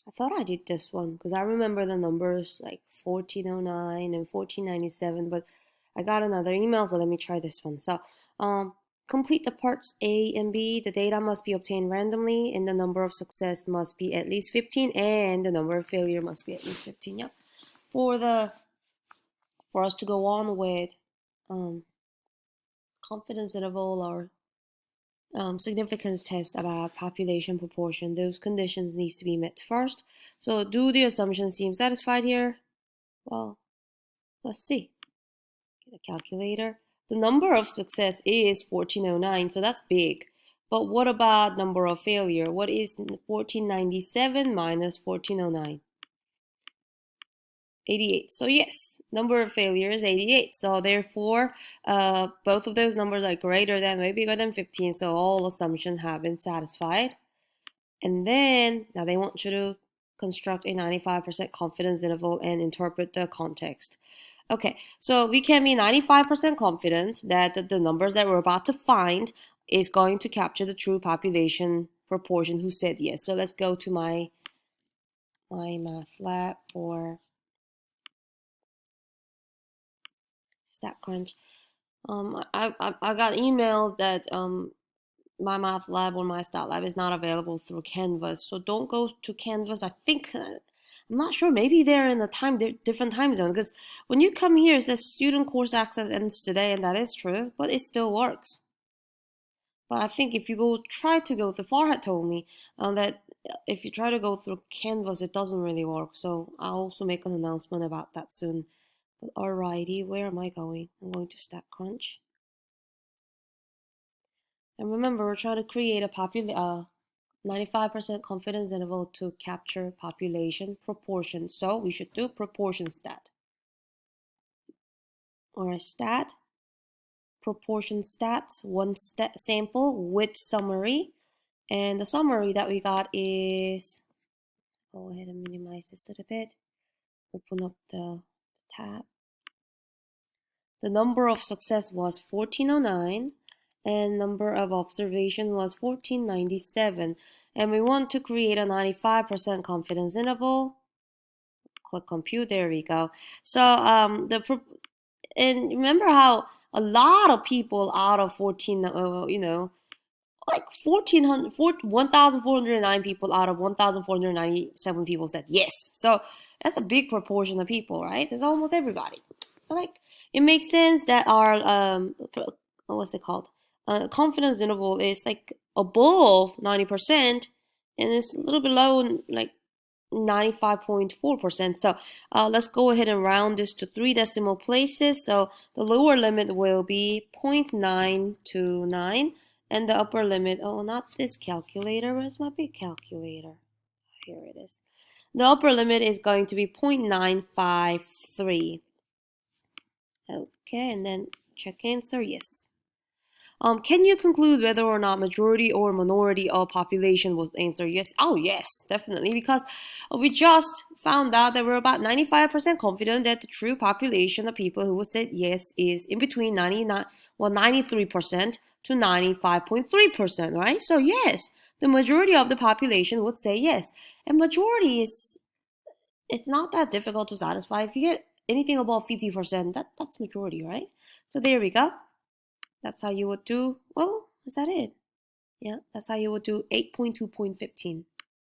I thought I did this one because I remember the numbers like 1409 and 1497, but I got another email, so let me try this one. So, complete the parts A and B. The data must be obtained randomly, and the number of success must be at least 15, and the number of failure must be at least 15. Yep. For us to go on with um, confidence interval or significance test about population proportion, those conditions needs to be met first. So do the assumptions seem satisfied here? Well, let's see. Get a calculator. The number of success is 1409, so that's big. But what about number of failure? What is 1497 minus 1409? 88. So yes, number of failure is 88. So therefore, both of those numbers are greater than, way bigger than 15. So all assumptions have been satisfied. And then, now they want you to construct a 95% confidence interval and interpret the context. Okay, so we can be 95% confident that the numbers that we're about to find is going to capture the true population proportion who said yes. So let's go to my math lab for StatCrunch. I got emails that my math lab or my stat lab is not available through Canvas, so don't go to Canvas. I think I'm not sure. Maybe they're in a different time zone, because when you come here, it says student course access ends today, and that is true, but it still works. But I think if you try to go through, Farhat told me that if you try to go through Canvas, it doesn't really work. So I'll also make an announcement about that soon. But alrighty, where am I going? I'm going to StatCrunch. And remember, we're trying to create a 95% confidence interval to capture population proportion. So we should do proportion stat. Or a stat, proportion stats, one sample with summary. And the summary that we got is, go ahead and minimize this a little bit. Open up the tab. The number of success was 1409 and number of observation was 1497. And we want to create a 95% confidence interval. Click compute, there we go. So and remember how a lot of people out of 14, like 1,409 people out of 1,497 people said yes. So that's a big proportion of people, right? That's almost everybody. So like, it makes sense that our what's it called? Confidence interval is like above 90%, and it's a little below like 95.4%. So let's go ahead and round this to 3 decimal places. So the lower limit will be 0.929, and the upper limit, oh, not this calculator, where's my big calculator? Here it is. The upper limit is going to be 0.953. Okay, and then check answer, yes. Can you conclude whether or not majority or minority of population was answer yes? Oh, yes, definitely, because we just found out that we're about 95% confident that the true population of people who would say yes is in between 93% to 95.3%, right? So yes, the majority of the population would say yes. And majority it's not that difficult to satisfy. If you get anything above 50%, that's majority, right? So there we go. That's how you would do, well, is that it? Yeah, that's how you would do 8.2.15.